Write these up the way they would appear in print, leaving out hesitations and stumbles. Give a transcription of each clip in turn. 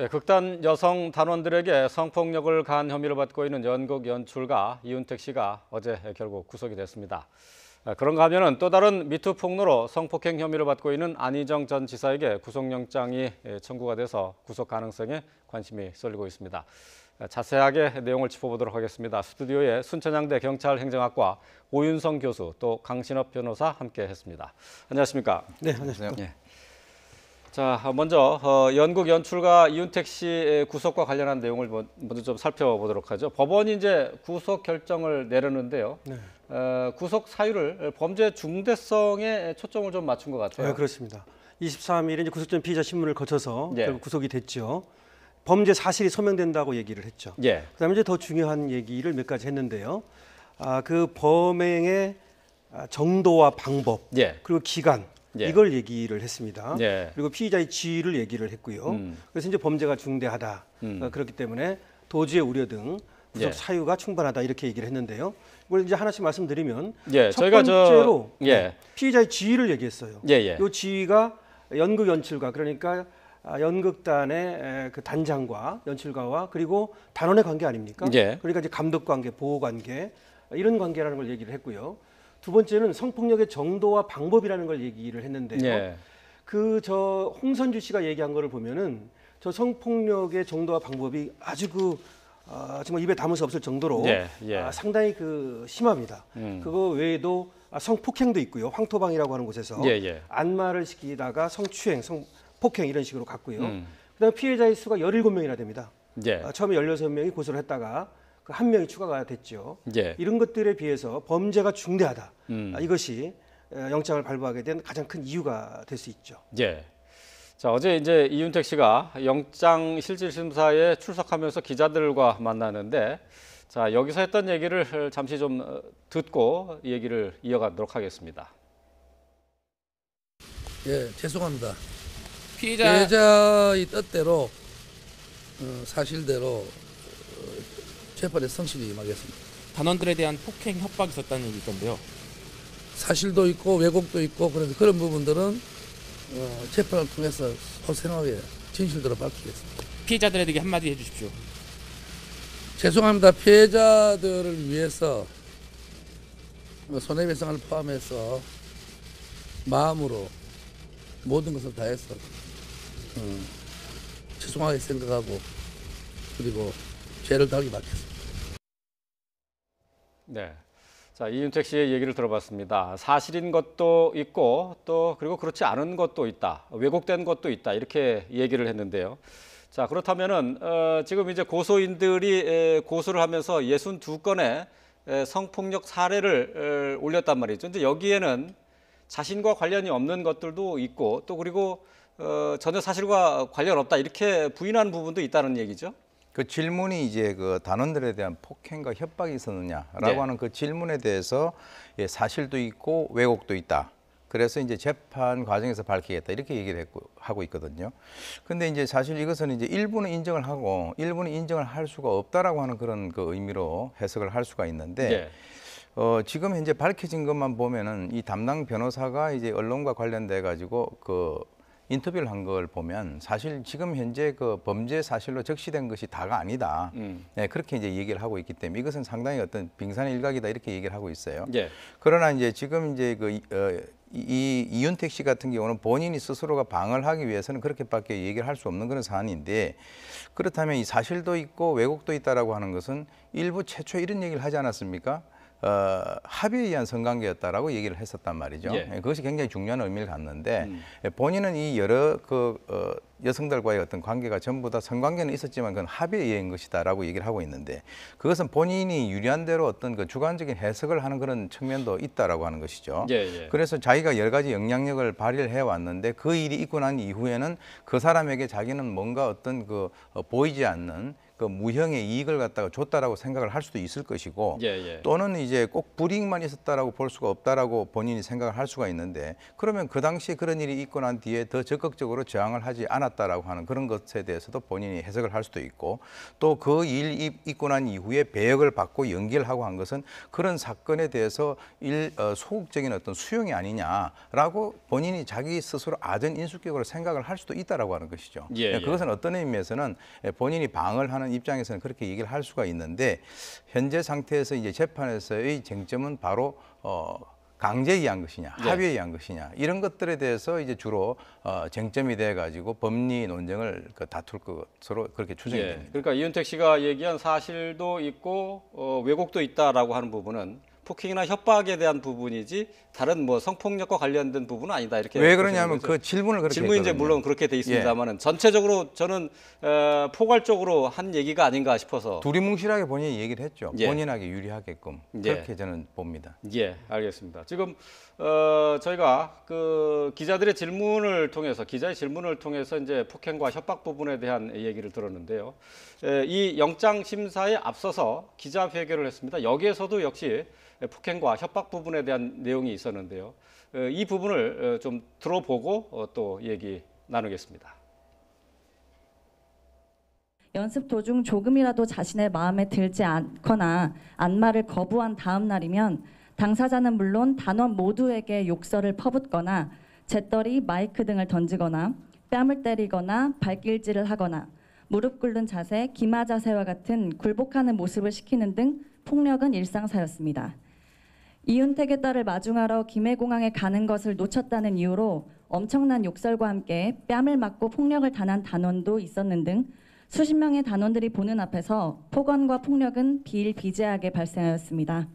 네, 극단 여성 단원들에게 성폭력을 가한 혐의를 받고 있는 연극 연출가 이윤택 씨가 어제 결국 구속이 됐습니다. 그런가 하면은 또 다른 미투 폭로로 성폭행 혐의를 받고 있는 안희정 전 지사에게 구속영장이 청구가 돼서 구속 가능성에 관심이 쏠리고 있습니다. 자세하게 내용을 짚어보도록 하겠습니다. 스튜디오에 순천향대 경찰행정학과 오윤성 교수 또 강신업 변호사 함께했습니다. 안녕하십니까? 네, 안녕하세요. 네. 자, 먼저 연극 연출가 이윤택 씨 구속과 관련한 내용을 먼저 좀 살펴보도록 하죠. 법원이 이제 구속 결정을 내렸는데요. 네. 구속 사유를 범죄 중대성에 초점을 좀 맞춘 것 같아요. 네, 그렇습니다. 23일에 이제 구속전 피의자 신문을 거쳐서 예. 결국 구속이 됐죠. 범죄 사실이 소명된다고 얘기를 했죠. 예. 그다음에 이제 더 중요한 얘기를 몇 가지 했는데요. 그 범행의 정도와 방법, 예. 그리고 기간 예. 이걸 얘기를 했습니다. 예. 그리고 피의자의 지위를 얘기를 했고요. 그래서 이제 범죄가 중대하다. 그렇기 때문에 도주의 우려 등 구속 예. 사유가 충분하다 이렇게 얘기를 했는데요. 이걸 이제 하나씩 말씀드리면 예. 첫 저희가 번째로 예. 피의자의 지위를 얘기했어요. 예, 예. 이 지위가 연극 연출가, 그러니까 연극단의 그 단장과 연출가와 그리고 단원의 관계 아닙니까? 예. 그러니까 이제 감독 관계, 보호 관계 이런 관계라는 걸 얘기를 했고요. 두 번째는 성폭력의 정도와 방법이라는 걸 얘기를 했는데요. 예. 저 홍선주 씨가 얘기한 거를 보면은 저 성폭력의 정도와 방법이 아주 정말 입에 담을 수 없을 정도로 예, 예. 상당히 심합니다. 그거 외에도 성폭행도 있고요. 황토방이라고 하는 곳에서 예, 예. 안마를 시키다가 성추행, 성폭행 이런 식으로 갔고요. 그다음에 피해자의 수가 17명이나 됩니다. 예. 처음에 16명이 고소를 했다가 그 한 명이 추가가 됐죠. 예. 이런 것들에 비해서 범죄가 중대하다. 이것이 영장을 발부하게 된 가장 큰 이유가 될 수 있죠. 예. 자, 어제 이제 이윤택 씨가 영장 실질 심사에 출석하면서 기자들과 만나는데, 자, 여기서 했던 얘기를 잠시 좀 듣고 얘기를 이어가도록 하겠습니다. 예, 죄송합니다. 피해자의 뜻대로 사실대로 재판에 성실히 임하겠습니다. 단원들에 대한 폭행 협박이 있었다는 얘기 있던데요. 사실도 있고 왜곡도 있고 그런 부분들은 재판을 통해서 소생하게 진실대로 밝히겠습니다. 피해자들에게 한마디 해주십시오. 죄송합니다. 피해자들을 위해서 손해배상을 포함해서 마음으로 모든 것을 다해서 죄송하게 생각하고 그리고 죄를 달게 받겠습니다. 네. 자, 이윤택 씨의 얘기를 들어봤습니다. 사실인 것도 있고 또 그리고 그렇지 않은 것도 있다. 왜곡된 것도 있다. 이렇게 얘기를 했는데요. 자, 그렇다면은 지금 이제 고소인들이 고소를 하면서 62건의 성폭력 사례를 올렸단 말이죠. 이제 여기에는 자신과 관련이 없는 것들도 있고 또 그리고 전혀 사실과 관련 없다. 이렇게 부인하는 부분도 있다는 얘기죠. 그 질문이 이제 그 단원들에 대한 폭행과 협박이 있었느냐라고 네. 하는 그 질문에 대해서 사실도 있고 왜곡도 있다. 그래서 이제 재판 과정에서 밝히겠다 이렇게 얘기를 하고 있거든요. 근데 이제 사실 이것은 이제 일부는 인정을 하고 일부는 인정을 할 수가 없다라고 하는 그런 그 의미로 해석을 할 수가 있는데 네. 지금 현재 밝혀진 것만 보면은 이 담당 변호사가 이제 언론과 관련돼 가지고 그 인터뷰를 한 걸 보면 사실 지금 현재 그 범죄 사실로 적시된 것이 다가 아니다. 네, 그렇게 이제 얘기를 하고 있기 때문에 이것은 상당히 어떤 빙산의 일각이다 이렇게 얘기를 하고 있어요. 예. 그러나 이제 지금 이제 이 이윤택 씨 같은 경우는 본인이 스스로가 방어를 하기 위해서는 그렇게밖에 얘기를 할 수 없는 그런 사안인데 그렇다면 이 사실도 있고 왜곡도 있다라고 하는 것은 일부 최초 이런 얘기를 하지 않았습니까? 합의에 의한 성관계였다라고 얘기를 했었단 말이죠. 예. 그것이 굉장히 중요한 의미를 갖는데 본인은 이 여러 여성들과의 어떤 관계가 전부 다 성관계는 있었지만 그건 합의에 의한 것이다라고 얘기를 하고 있는데 그것은 본인이 유리한 대로 어떤 그 주관적인 해석을 하는 그런 측면도 있다라고 하는 것이죠. 예, 예. 그래서 자기가 여러 가지 영향력을 발휘를 해왔는데 그 일이 있고 난 이후에는 그 사람에게 자기는 뭔가 어떤 보이지 않는 그 무형의 이익을 갖다가 줬다라고 생각을 할 수도 있을 것이고 예, 예. 또는 이제 꼭 불이익만 있었다라고 볼 수가 없다라고 본인이 생각을 할 수가 있는데 그러면 그 당시에 그런 일이 있고 난 뒤에 더 적극적으로 저항을 하지 않았다라고 하는 그런 것에 대해서도 본인이 해석을 할 수도 있고 또 그 일 있고 난 이후에 배역을 받고 연기를 하고 한 것은 그런 사건에 대해서 소극적인 어떤 수용이 아니냐라고 본인이 자기 스스로 아전 인수격으로 생각을 할 수도 있다라고 하는 것이죠. 예, 예. 그것은 어떤 의미에서는 본인이 방어를 하는 입장에서는 그렇게 얘기를 할 수가 있는데 현재 상태에서 이제 재판에서의 쟁점은 바로 강제에 의한 것이냐, 네. 합의에 의한 것이냐 이런 것들에 대해서 이제 주로 쟁점이 돼 가지고 법리 논쟁을 다툴 것으로 그렇게 추정이 예. 됩니다. 그러니까 이윤택 씨가 얘기한 사실도 있고 왜곡도 있다라고 하는 부분은 폭행이나 협박에 대한 부분이지 다른 뭐 성폭력과 관련된 부분은 아니다 이렇게 왜 보시는 그러냐면 거죠? 그 질문을 그렇게 질문이 이제 했거든요. 물론 그렇게 돼 있습니다만은 전체적으로 저는 포괄적으로 한 얘기가 아닌가 싶어서 둘이 뭉실하게 본인이 얘기를 했죠. 예. 본인에게 유리하게끔 예. 그렇게 저는 봅니다. 예, 알겠습니다. 지금 저희가 그 기자의 질문을 통해서 이제 폭행과 협박 부분에 대한 얘기를 들었는데요. 이 영장 심사에 앞서서 기자회견을 했습니다. 여기에서도 역시 폭행과 협박 부분에 대한 내용이 있었는데요. 이 부분을 좀 들어보고 또 얘기 나누겠습니다. 연습 도중 조금이라도 자신의 마음에 들지 않거나 안마를 거부한 다음 날이면 당사자는 물론 단원 모두에게 욕설을 퍼붓거나 재떨이, 마이크 등을 던지거나 뺨을 때리거나 발길질을 하거나 무릎 꿇는 자세, 기마 자세와 같은 굴복하는 모습을 시키는 등 폭력은 일상사였습니다. 이윤택의 딸을 마중하러 김해공항에 가는 것을 놓쳤다는 이유로 엄청난 욕설과 함께 뺨을 맞고 폭력을 당한 단원도 있었는 등 수십 명의 단원들이 보는 앞에서 폭언과 폭력은 비일비재하게 발생하였습니다.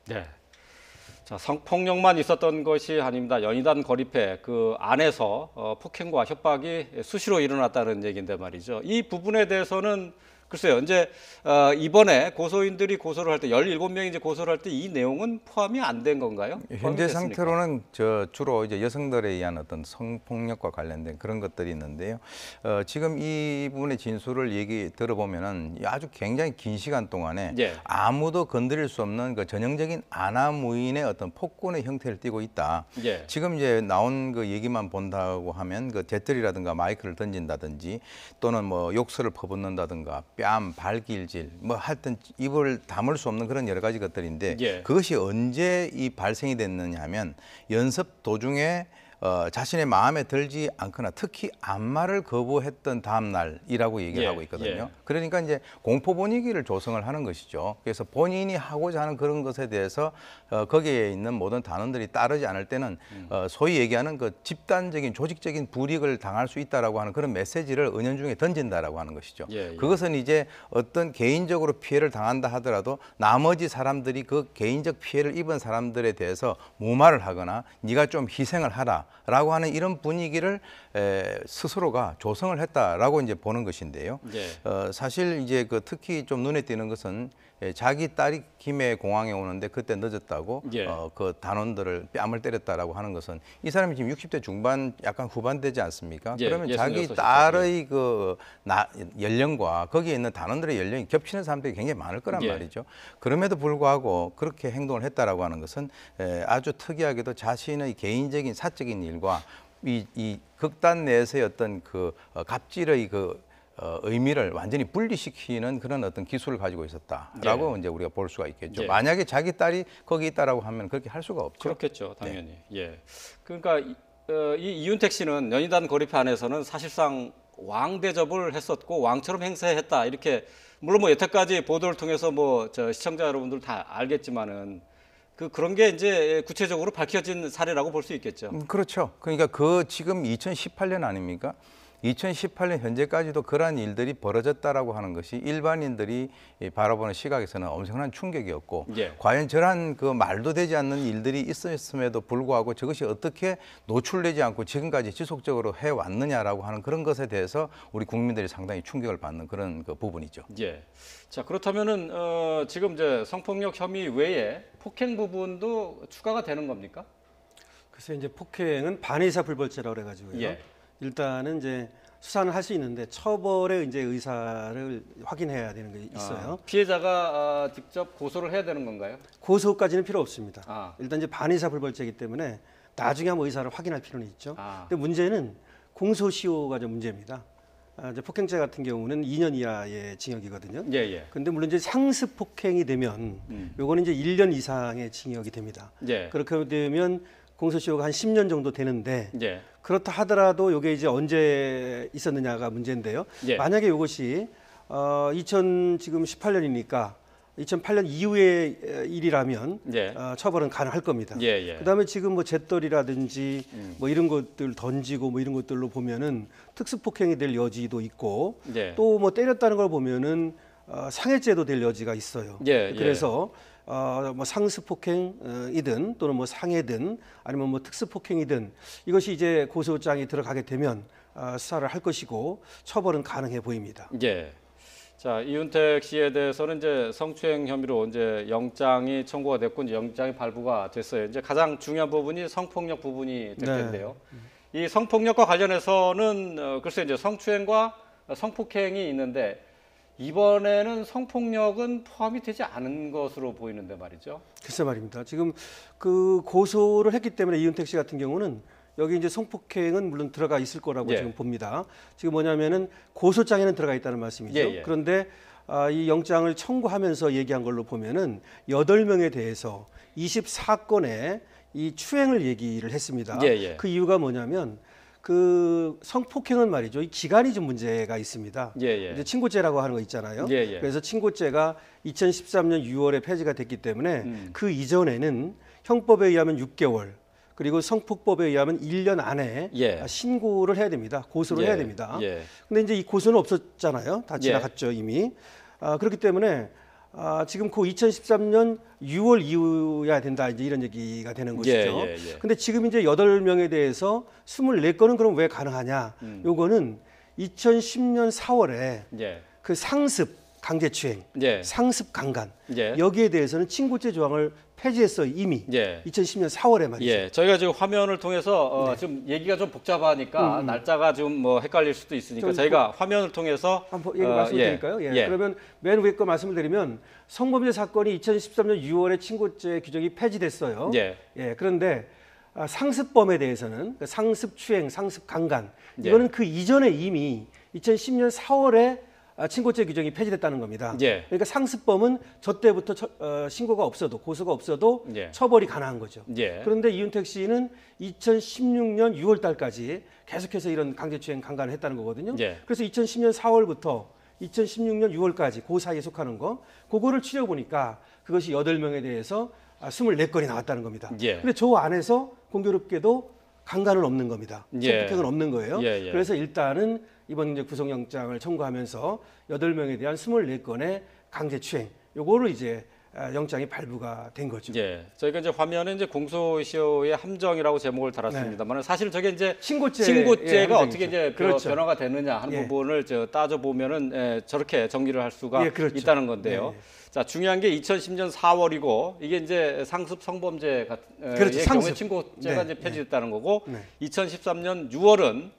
네. 자, 성폭력만 있었던 것이 아닙니다. 연희단 거리패 그 안에서 폭행과 협박이 수시로 일어났다는 얘기인데 말이죠. 이 부분에 대해서는 글쎄요. 이제 이번에 고소인들이 고소를 할 때 17명이 이제 고소를 할 때 이 내용은 포함이 안 된 건가요? 현재 상태로는 주로 이제 여성들에 의한 어떤 성폭력과 관련된 그런 것들이 있는데요. 지금 이 부분의 진술을 들어보면은 아주 굉장히 긴 시간 동안에 예. 아무도 건드릴 수 없는 그 전형적인 아나무인의 어떤 폭군의 형태를 띠고 있다. 예. 지금 이제 나온 그 얘기만 본다고 하면 그 재떨이라든가 마이크를 던진다든지 또는 뭐 욕설을 퍼붓는다든가 뺨, 발길질, 뭐 하여튼 입을 다물 수 없는 그런 여러 가지 것들인데 예. 그것이 언제 이 발생이 됐느냐 하면 연습 도중에 자신의 마음에 들지 않거나 특히 안마를 거부했던 다음 날이라고 얘기를 예, 하고 있거든요. 예. 그러니까 이제 공포 분위기를 조성을 하는 것이죠. 그래서 본인이 하고자 하는 그런 것에 대해서 거기에 있는 모든 단원들이 따르지 않을 때는 소위 얘기하는 그 집단적인 조직적인 불이익을 당할 수 있다라고 하는 그런 메시지를 은연중에 던진다라고 하는 것이죠. 예, 예. 그것은 이제 어떤 개인적으로 피해를 당한다 하더라도 나머지 사람들이 그 개인적 피해를 입은 사람들에 대해서 무마를 하거나 네가 좀 희생을 하라. 라고 하는 이런 분위기를 스스로가 조성을 했다라고 이제 보는 것인데요. 예. 사실 이제 그 특히 좀 눈에 띄는 것은 자기 딸이 김해 공항에 오는데 그때 늦었다고 예. 그 단원들을 뺨을 때렸다라고 하는 것은 이 사람이 지금 60대 중반 약간 후반 되지 않습니까? 예, 그러면 자기 66이죠. 딸의 그 연령과 거기에 있는 단원들의 연령이 겹치는 사람들이 굉장히 많을 거란 예. 말이죠. 그럼에도 불구하고 그렇게 행동을 했다라고 하는 것은 아주 특이하게도 자신의 개인적인 사적인 일과 이 극단 내에서의 어떤 그 갑질의 그 의미를 완전히 분리시키는 그런 어떤 기술을 가지고 있었다라고 이제 우리가 볼 수가 있겠죠. 예. 만약에 자기 딸이 거기 있다라고 하면 그렇게 할 수가 없죠. 그렇겠죠, 당연히. 예. 그러니까 이 이윤택 씨는 연희단 거리패 안에서는 사실상 왕 대접을 했었고 왕처럼 행세했다 이렇게 물론 뭐 여태까지 보도를 통해서 뭐 저 시청자 여러분들 다 알겠지만은 그런 게 이제 구체적으로 밝혀진 사례라고 볼 수 있겠죠. 그렇죠. 그러니까 그 지금 2018년 아닙니까? 2018년 현재까지도 그러한 일들이 벌어졌다라고 하는 것이 일반인들이 바라보는 시각에서는 엄청난 충격이었고 예. 과연 저러한 그 말도 되지 않는 일들이 있었음에도 불구하고 저것이 어떻게 노출되지 않고 지금까지 지속적으로 해왔느냐라고 하는 그런 것에 대해서 우리 국민들이 상당히 충격을 받는 그런 그 부분이죠. 예. 자 그렇다면은 지금 이제 성폭력 혐의 외에 폭행 부분도 추가가 되는 겁니까? 글쎄 이제 폭행은 반의사 불벌죄라고 그래가지고요. 예. 일단은 이제 수사는 할 수 있는데 처벌의 이제 의사를 확인해야 되는 게 있어요. 피해자가 직접 고소를 해야 되는 건가요? 고소까지는 필요 없습니다. 아. 일단 이제 반의사 불벌죄이기 때문에 나중에 한번 의사를 확인할 필요는 있죠. 근데 문제는 공소시효가 좀 문제입니다. 이제 폭행죄 같은 경우는 2년 이하의 징역이거든요. 예, 예. 근데 물론 이제 상습 폭행이 되면 요거는 이제 1년 이상의 징역이 됩니다. 예. 그렇게 되면 공소시효가 한 10년 정도 되는데 예. 그렇다 하더라도 요게 이제 언제 있었느냐가 문제인데요. 예. 만약에 요것이 2018년이니까 2008년 이후의 일이라면 예. 처벌은 가능할 겁니다. 예, 예. 그다음에 지금 뭐 잿더리라든지 뭐 이런 것들 던지고 뭐 이런 것들로 보면은 특수폭행이 될 여지도 있고 예. 또 뭐 때렸다는 걸 보면은 상해죄도 될 여지가 있어요. 예, 예. 그래서 뭐 상습폭행이든 또는 뭐 상해든 아니면 뭐 특수폭행이든 이것이 이제 고소장이 들어가게 되면 수사를 할 것이고 처벌은 가능해 보입니다. 예. 자, 이윤택 씨에 대해서는 이제 성추행 혐의로 이제 영장이 청구가 됐고 이제 영장이 발부가 됐어요. 이제 가장 중요한 부분이 성폭력 부분이 될 네. 텐데요. 이 성폭력과 관련해서는 글쎄 이제 성추행과 성폭행이 있는데 이번에는 성폭력은 포함이 되지 않은 것으로 보이는데 말이죠. 글쎄 말입니다. 지금 그 고소를 했기 때문에 이윤택 씨 같은 경우는 여기 이제 성폭행은 물론 들어가 있을 거라고 예. 지금 봅니다. 지금 뭐냐면은 고소장에는 들어가 있다는 말씀이죠. 예, 예. 그런데 이 영장을 청구하면서 얘기한 걸로 보면은 8명에 대해서 24건의 이 추행을 얘기를 했습니다. 예, 예. 그 이유가 뭐냐면 그 성폭행은 말이죠. 이 기간이 좀 문제가 있습니다. 예, 예. 이제 친고죄라고 하는 거 있잖아요. 예, 예. 그래서 친고죄가 2013년 6월에 폐지가 됐기 때문에 그 이전에는 형법에 의하면 6개월 그리고 성폭법에 의하면 1년 안에 예. 신고를 해야 됩니다. 고소를 예, 해야 됩니다. 예. 근데 이제 이 고소는 없었잖아요. 다 예. 지나갔죠 이미. 그렇기 때문에 지금 그 2013년 6월 이후여야 된다 이제 이런 얘기가 되는 것이죠. 예, 예. 근데 지금 이제 8명에 대해서 24건은 그럼 왜 가능하냐? 요거는 2010년 4월에 예. 그 상습 강제추행, 예. 상습 강간 예. 여기에 대해서는 친고죄 조항을 폐지했어요 이미. 예. 2010년 4월에 말이죠. 예, 저희가 지금 화면을 통해서 네. 지금 얘기가 좀 복잡하니까 날짜가 좀 뭐 헷갈릴 수도 있으니까 좀 저희가 화면을 통해서 한번 얘기 말씀드릴까요? 예. 그러면 맨 위에 거 말씀을 드리면 성범죄 사건이 2013년 6월에 친고죄 규정이 폐지됐어요. 예. 그런데 상습범에 대해서는 그 상습 추행, 상습 강간 예. 이거는 그 이전에 이미 2010년 4월에 친고죄 규정이 폐지됐다는 겁니다. 예. 그러니까 상습범은 저 때부터 신고가 없어도 고소가 없어도 예. 처벌이 가능한 거죠. 예. 그런데 이윤택 씨는 2016년 6월 달까지 계속해서 이런 강제추행 강간을 했다는 거거든요. 예. 그래서 2010년 4월부터 2016년 6월까지 그 사이에 속하는 거 그거를 추려 보니까 그것이 8명에 대해서 24건이 나왔다는 겁니다. 예. 근데 저 안에서 공교롭게도 강간은 없는 겁니다. 예. 성폭행은 없는 거예요. 예, 예. 그래서 일단은 이번 이제 구속영장을 청구하면서 8명에 대한 24건의 강제추행 요거를 이제 영장이 발부가 된 거죠. 예, 저희가 이제 화면에 이제 공소시효의 함정이라고 제목을 달았습니다만 사실 저게 이제 친고죄가 어떻게 이제 그렇죠. 변화가 되느냐 하는 예. 부분을 따져 보면은 저렇게 정리를 할 수가 예, 그렇죠. 있다는 건데요. 예, 예. 자, 중요한 게 2010년 4월이고 이게 이제 상습 성범죄 같은 그렇죠, 경우에 상습. 친고죄가 네, 이제 폐지됐다는 거고 네. 2013년 6월은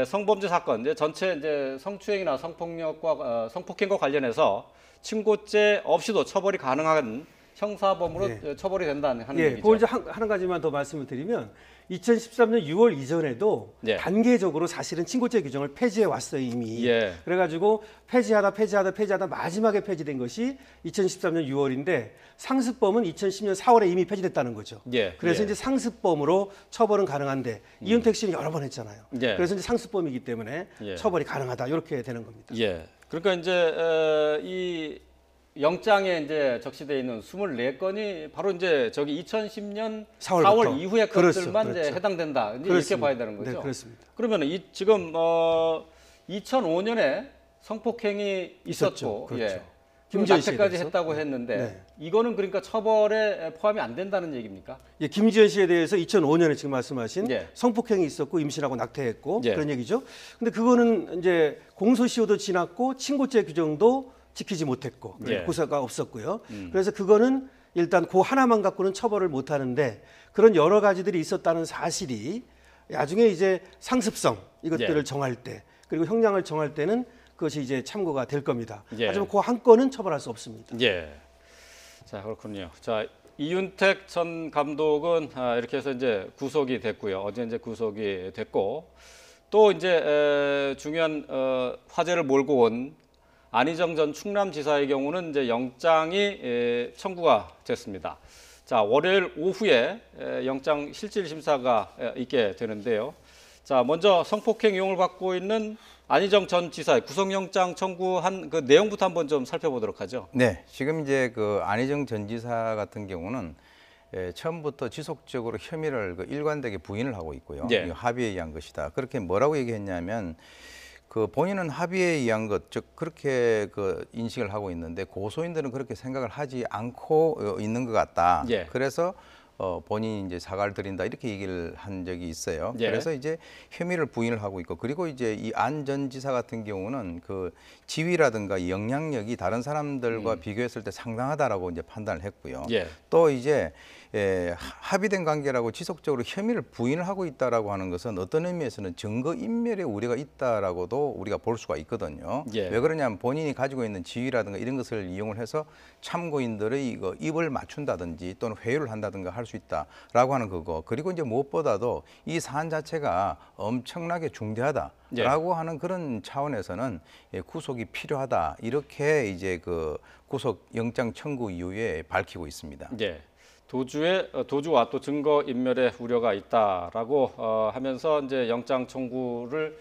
성범죄 사건 이제 전체 이제 성추행이나 성폭력과 성폭행과 관련해서 친고죄 없이도 처벌이 가능한 형사범으로 예. 처벌이 된다는 하는 예, 얘기죠. 그걸 이제 한 가지만 더 말씀을 드리면 2013년 6월 이전에도 예. 단계적으로 사실은 친고죄 규정을 폐지해 왔어요 이미. 예. 그래가지고 폐지하다 마지막에 폐지된 것이 2013년 6월인데 상습범은 2010년 4월에 이미 폐지됐다는 거죠. 예. 그래서 예. 이제 상습범으로 처벌은 가능한데 이윤택 씨는 여러 번 했잖아요. 예. 그래서 이제 상습범이기 때문에 예. 처벌이 가능하다 이렇게 되는 겁니다. 예. 그러니까 이제 이 영장에 이제 적시되어 있는 24건이 바로 이제 저기 2010년 4월 이후의 그렇죠, 것들만 이제 그렇죠. 해당된다. 이제 이렇게 그렇습니다. 봐야 되는 거죠. 네, 그렇습니다. 그러면 지금 2005년에 성폭행이 있었죠. 있었고, 그렇죠. 예. 김지현 씨에 납치까지 대해서. 했다고 했는데 네. 이거는 그러니까 처벌에 포함이 안 된다는 얘기입니까? 예, 김지현 씨에 대해서 2005년에 지금 말씀하신 예. 성폭행이 있었고 임신하고 낙태했고 예. 그런 얘기죠. 근데 그거는 이제 공소시효도 지났고 친고죄 규정도 지키지 못했고 예. 고소가 없었고요. 그래서 그거는 일단 그 하나만 갖고는 처벌을 못 하는데 그런 여러 가지들이 있었다는 사실이 나중에 이제 상습성 이것들을 예. 정할 때 그리고 형량을 정할 때는 그것이 이제 참고가 될 겁니다. 예. 하지만 그 한 건은 처벌할 수 없습니다. 예. 자, 그렇군요. 자, 이윤택 전 감독은 이렇게 해서 이제 구속이 됐고요. 어제 이제 구속이 됐고 또 이제 중요한 화제를 몰고 온 안희정 전 충남지사의 경우는 이제 영장이 청구가 됐습니다. 자, 월요일 오후에 영장 실질 심사가 있게 되는데요. 자, 먼저 성폭행 이용을 받고 있는 안희정 전 지사의 구속영장 청구한 그 내용부터 한번 좀 살펴보도록 하죠. 네, 지금 이제 그 안희정 전 지사 같은 경우는 처음부터 지속적으로 혐의를 일관되게 부인을 하고 있고요. 예. 이거 합의에 의한 것이다. 그렇게 뭐라고 얘기했냐면 그 본인은 합의에 의한 것, 즉 그렇게 그 인식을 하고 있는데 고소인들은 그렇게 생각을 하지 않고 있는 것 같다. 예. 그래서 본인이 이제 사과를 드린다 이렇게 얘기를 한 적이 있어요. 예. 그래서 이제 혐의를 부인을 하고 있고 그리고 이제 이 안 전 지사 같은 경우는 그 지위라든가 영향력이 다른 사람들과 비교했을 때 상당하다라고 이제 판단을 했고요. 예. 또 이제 합의된 관계라고 지속적으로 혐의를 부인을 하고 있다라고 하는 것은 어떤 의미에서는 증거 인멸의 우려가 있다라고도 우리가 볼 수가 있거든요. 예. 왜 그러냐면 본인이 가지고 있는 지위라든가 이런 것을 이용을 해서 참고인들의 이거 입을 맞춘다든지 또는 회유를 한다든가 할 수 있다라고 하는 그거. 그리고 이제 무엇보다도 이 사안 자체가 엄청나게 중대하다라고 하는 그런 차원에서는 구속이 필요하다 이렇게 이제 그 구속 영장 청구 이후에 밝히고 있습니다. 예. 도주와 또 증거 인멸의 우려가 있다라고 하면서 이제 영장 청구의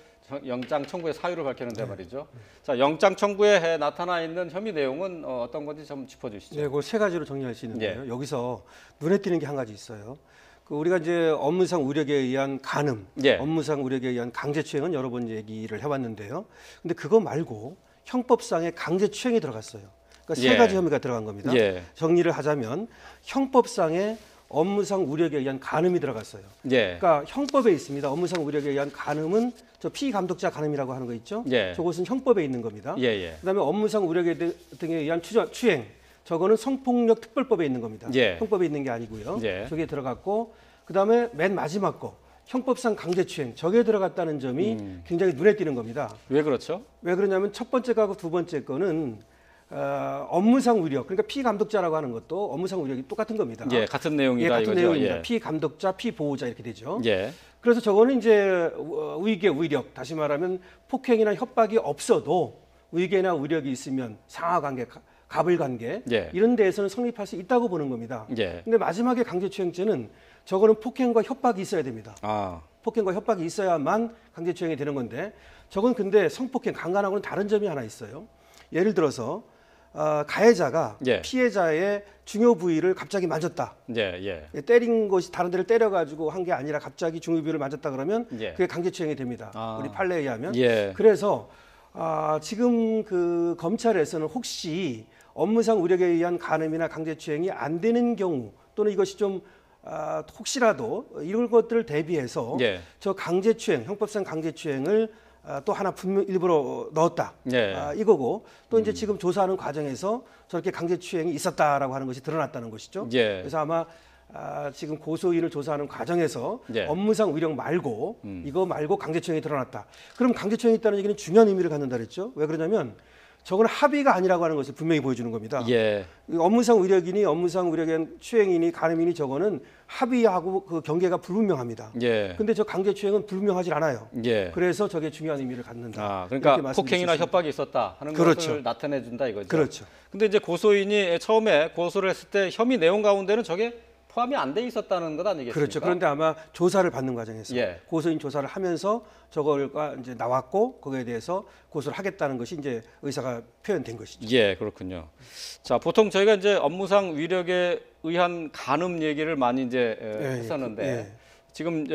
사유를 밝히는데 말이죠. 자, 영장 청구에 나타나 있는 혐의 내용은 어떤 건지 좀 짚어주시죠. 네, 그 세 가지로 정리할 수 있는데요. 예. 여기서 눈에 띄는 게 한 가지 있어요. 그 우리가 이제 업무상 우력에 의한 간음, 예. 업무상 우력에 의한 강제추행은 여러 번 얘기를 해왔는데요. 근데 그거 말고 형법상의 강제추행이 들어갔어요. 그러니까 세 예. 가지 혐의가 들어간 겁니다. 예. 정리를 하자면 형법상의 업무상 우력에 의한 간음이 들어갔어요. 예. 그러니까 형법에 있습니다. 업무상 우력에 의한 간음은 저 피감독자 간음이라고 하는 거 있죠. 예. 저것은 형법에 있는 겁니다. 예, 예. 그다음에 업무상 우력에 등에 의한 추행, 저거는 성폭력 특별법에 있는 겁니다. 예. 형법에 있는 게 아니고요. 예. 저게 들어갔고 그다음에 맨 마지막 거 형법상 강제추행 저게 들어갔다는 점이 굉장히 눈에 띄는 겁니다. 왜 그렇죠? 왜 그러냐면 첫 번째 거하고 두 번째 거는 업무상 우력, 그러니까 피감독자라고 하는 것도 업무상 우력이 똑같은 겁니다. 예, 같은 내용이다 예, 같은 이거죠. 내용입니다. 예. 피감독자, 피보호자 이렇게 되죠. 예. 그래서 저거는 이제 위계, 위력, 다시 말하면 폭행이나 협박이 없어도 위계나 위력이 있으면 상하관계, 갑을관계 예. 이런 데에서는 성립할 수 있다고 보는 겁니다. 예. 근데 마지막에 강제추행죄는 저거는 폭행과 협박이 있어야 됩니다. 아, 폭행과 협박이 있어야만 강제추행이 되는 건데 저건 근데 성폭행, 강간하고는 다른 점이 하나 있어요. 예를 들어서 가해자가 예. 피해자의 중요 부위를 갑자기 만졌다. 예, 예. 때린 것이 다른 데를 때려가지고 한 게 아니라 갑자기 중요 부위를 만졌다 그러면 예. 그게 강제추행이 됩니다. 아. 우리 판례에 의하면. 예. 그래서 지금 그 검찰에서는 혹시 업무상 우력에 의한 간음이나 강제추행이 안 되는 경우 또는 이것이 좀 혹시라도 이런 것들을 대비해서 예. 저 강제추행, 형법상 강제추행을 또 하나 분명 일부러 넣었다. 예. 이거고 또 이제 지금 조사하는 과정에서 저렇게 강제추행이 있었다라고 하는 것이 드러났다는 것이죠. 예. 그래서 아마 지금 고소인을 조사하는 과정에서 예. 업무상 위력 말고 이거 말고 강제추행이 드러났다. 그럼 강제추행이 있다는 얘기는 중요한 의미를 갖는다 그랬죠. 왜 그러냐면 저거는 합의가 아니라고 하는 것을 분명히 보여주는 겁니다. 예. 업무상 위력이니 업무상 위력의 추행이니 간음이니 저거는 합의하고 그 경계가 불분명합니다. 예. 근데 저 강제추행은 불분명하지 않아요. 예. 그래서 저게 중요한 의미를 갖는다. 아, 이렇게 그러니까 말씀드릴 폭행이나 수 있습니다. 협박이 있었다 하는 그렇죠. 것을 나타내 준다 이거죠. 그렇죠. 근데 이제 고소인이 처음에 고소를 했을 때 혐의 내용 가운데는 저게 포함이 안 돼 있었다는 것 아니겠습니까? 그렇죠. 그런데 아마 조사를 받는 과정에서 예. 고소인 조사를 하면서 저걸가 이제 나왔고 거기에 대해서 고소를 하겠다는 것이 이제 의사가 표현된 것이죠. 예, 그렇군요. 자, 보통 저희가 이제 업무상 위력에 의한 간음 얘기를 많이 이제 했었는데 예. 지금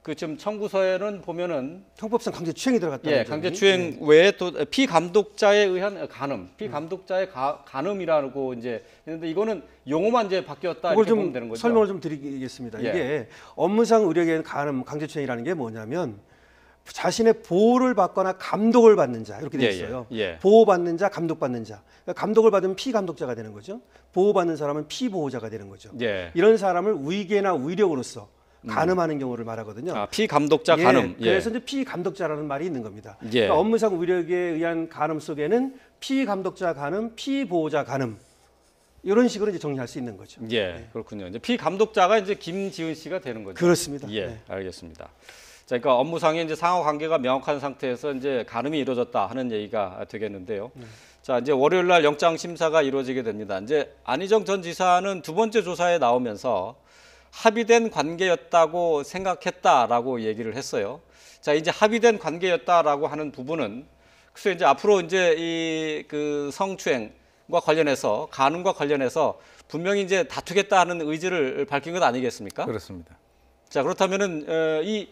그 지금 청구서에는 보면은 형법상 강제추행이 들어갔다는 예, 점이, 강제추행 외에 또 피감독자에 의한 간음, 피감독자의 간음이라고 이제 있는데 이거는 용어만 이제 바뀌었다 그걸 이렇게 보면 좀 되는 거죠. 설명을 좀 드리겠습니다. 예. 이게 업무상 의력에 간음, 강제추행이라는 게 뭐냐면 자신의 보호를 받거나 감독을 받는 자 이렇게 돼 예, 있어요. 예. 보호받는 자, 감독받는 자. 그러니까 감독을 받으면 피감독자가 되는 거죠. 보호받는 사람은 피보호자가 되는 거죠. 예. 이런 사람을 위계나 위력으로서 간음하는 경우를 말하거든요. 아, 피감독자 예, 간음. 예. 그래서 이제 피감독자라는 말이 있는 겁니다. 예. 그러니까 업무상 위력에 의한 간음 속에는 피감독자 간음, 피보호자 간음 이런 식으로 이제 정리할 수 있는 거죠. 예, 그렇군요. 이제 피감독자가 이제 김지은 씨가 되는 거죠. 그렇습니다. 예, 네. 알겠습니다. 자, 그러니까 업무상의 이제 상호 관계가 명확한 상태에서 이제 간음이 이루어졌다 하는 얘기가 되겠는데요. 자, 이제 월요일 날 영장 심사가 이루어지게 됩니다. 이제 안희정 전 지사는 두 번째 조사에 나오면서 합의된 관계였다고 생각했다라고 얘기를 했어요. 자, 이제 합의된 관계였다라고 하는 부분은 글쎄 이제 앞으로 이제 이 그 성추행과 관련해서 간음과 관련해서 분명히 이제 다투겠다 하는 의지를 밝힌 것 아니겠습니까? 그렇습니다. 자, 그렇다면은 이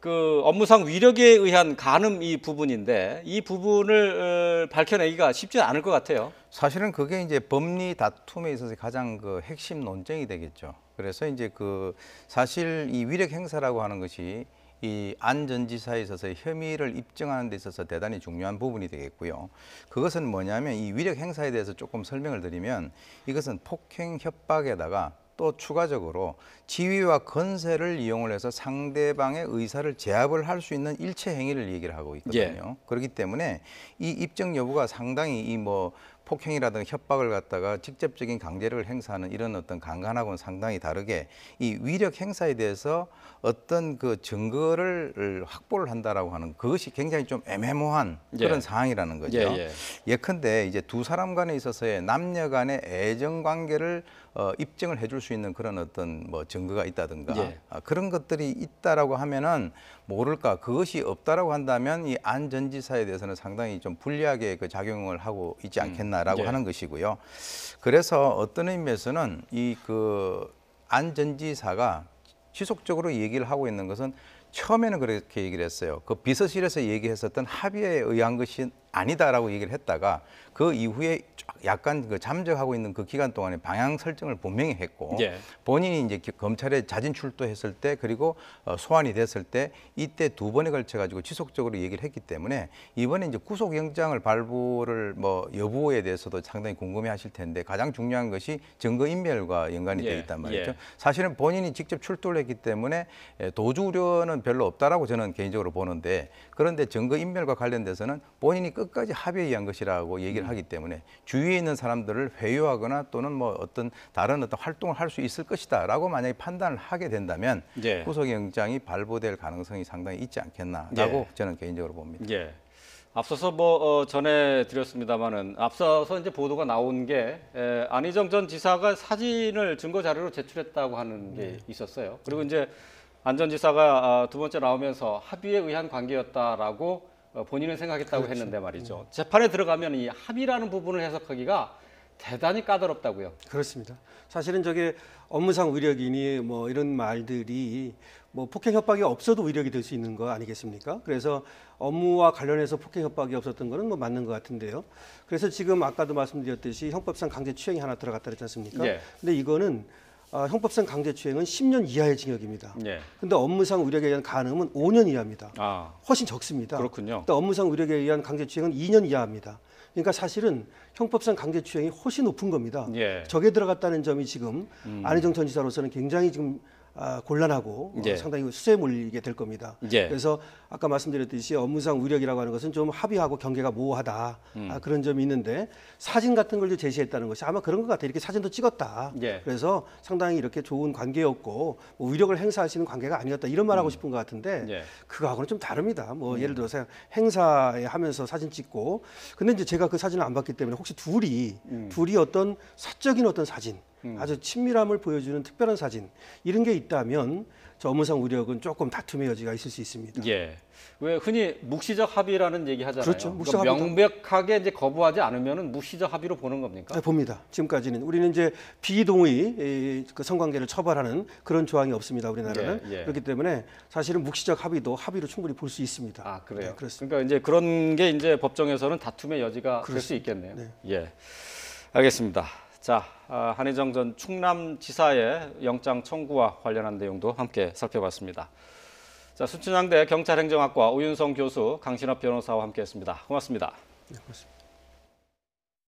그 업무상 위력에 의한 간음 이 부분인데 이 부분을 밝혀내기가 쉽지 않을 것 같아요. 사실은 그게 이제 법리 다툼에 있어서 가장 그 핵심 논쟁이 되겠죠. 그래서 이제 그 사실 이 위력 행사라고 하는 것이 이 안 전 지사에 있어서 혐의를 입증하는 데 있어서 대단히 중요한 부분이 되겠고요. 그것은 뭐냐면 이 위력 행사에 대해서 조금 설명을 드리면 이것은 폭행 협박에다가 또 추가적으로 지위와 건세를 이용을 해서 상대방의 의사를 제압을 할 수 있는 일체 행위를 얘기를 하고 있거든요. 그렇기 때문에 이 입증 여부가 상당히 이 뭐 폭행이라든가 협박을 갖다가 직접적인 강제력을 행사하는 이런 어떤 강간하고는 상당히 다르게 이 위력 행사에 대해서 어떤 그 증거를 확보를 한다라고 하는 그것이 굉장히 좀 애매모호한 그런 상황이라는 거죠. 예컨대 이제 두 사람 간에 있어서의 남녀 간의 애정 관계를 입증을 해줄 수 있는 그런 어떤 뭐 증거가 있다든가 그런 것들이 있다라고 하면은 모를까 그것이 없다라고 한다면 이 안 전 지사에 대해서는 상당히 좀 불리하게 그 작용을 하고 있지 않겠나라고 하는 것이고요. 그래서 어떤 의미에서는 이 그 안 전 지사가 지속적으로 얘기를 하고 있는 것은 처음에는 그렇게 얘기를 했어요. 그 비서실에서 얘기했었던 합의에 의한 것이 아니다라고 얘기를 했다가 그 이후에 약간 그 잠적하고 있는 그 기간 동안에 방향 설정을 분명히 했고 본인이 이제 검찰에 자진 출두했을 때 그리고 소환이 됐을 때 이때 두 번에 걸쳐 가지고 지속적으로 얘기를 했기 때문에 이번에 이제 구속영장을 발부를 뭐 여부에 대해서도 상당히 궁금해하실 텐데 가장 중요한 것이 증거인멸과 연관이 되어 있단 말이죠. 사실은 본인이 직접 출두를 했기 때문에 도주 우려는 별로 없다라고 저는 개인적으로 보는데 그런데 증거인멸과 관련돼서는 본인이 끝까지 합의에 의한 것이라고 얘기를 하기 때문에 주위에 있는 사람들을 회유하거나 또는 뭐 어떤 다른 어떤 활동을 할 수 있을 것이다라고 만약에 판단을 하게 된다면 구속영장이 발부될 가능성이 상당히 있지 않겠나라고 저는 개인적으로 봅니다. 앞서서 뭐 전해드렸습니다마는 앞서서 이제 보도가 나온 게 안희정 전 지사가 사진을 증거 자료로 제출했다고 하는 게 있었어요. 그리고 이제 안 전 지사가 두 번째 나오면서 합의에 의한 관계였다라고 본인은 생각했다고 했는데 말이죠. 재판에 들어가면 이 합의라는 부분을 해석하기가 대단히 까다롭다고요. 그렇습니다. 사실은 저게 업무상 위력이니 뭐 이런 말들이 뭐 폭행 협박이 없어도 위력이 될 수 있는 거 아니겠습니까? 그래서 업무와 관련해서 폭행 협박이 없었던 거는 뭐 맞는 것 같은데요. 그래서 지금 아까도 말씀드렸듯이 형법상 강제추행이 하나 들어갔다 그랬지 않습니까? 근데 이거는 형법상 강제추행은 10년 이하의 징역입니다. 근데 업무상 위력에 의한 간음은 5년 이하입니다. 훨씬 적습니다. 그렇군요. 또 업무상 위력에 의한 강제추행은 2년 이하입니다. 그러니까 사실은 형법상 강제추행이 훨씬 높은 겁니다. 적에 들어갔다는 점이 지금 안희정 전 지사로서는 굉장히 지금 곤란하고 상당히 수세에 몰리게 될 겁니다. 그래서 아까 말씀드렸듯이 업무상 위력이라고 하는 것은 좀 합의하고 경계가 모호하다 그런 점이 있는데 사진 같은 걸 제시했다는 것이 아마 그런 것 같아요. 이렇게 사진도 찍었다. 그래서 상당히 이렇게 좋은 관계였고 뭐 위력을 행사할 수 있는 관계가 아니었다 이런 말하고 싶은 것 같은데 그거하고는 좀 다릅니다. 뭐 예를 들어서 행사에 하면서 사진 찍고 근데 이제 제가 그 사진을 안 봤기 때문에 혹시 둘이 어떤 사적인 어떤 사진 아주 친밀함을 보여주는 특별한 사진 이런 게 있다면 저 업무상 위력은 조금 다툼의 여지가 있을 수 있습니다. 왜 흔히 묵시적 합의라는 얘기 하잖아요. 그렇죠. 묵시적 그러니까 명백하게 이제 거부하지 않으면은 묵시적 합의로 보는 겁니까? 네, 봅니다. 지금까지는 우리는 이제 비동의 그 성관계를 처벌하는 그런 조항이 없습니다. 우리나라는 그렇기 때문에 사실은 묵시적 합의도 합의로 충분히 볼 수 있습니다. 그래요. 네, 그렇습니다. 그러니까 이제 그런 게 이제 법정에서는 다툼의 여지가 될 수 있겠네요. 알겠습니다. 자, 한희정 전 충남지사의 영장 청구와 관련한 내용도 함께 살펴봤습니다. 자, 순천향대 경찰행정학과 오윤성 교수, 강신업 변호사와 함께했습니다. 고맙습니다. 네, 고맙습니다.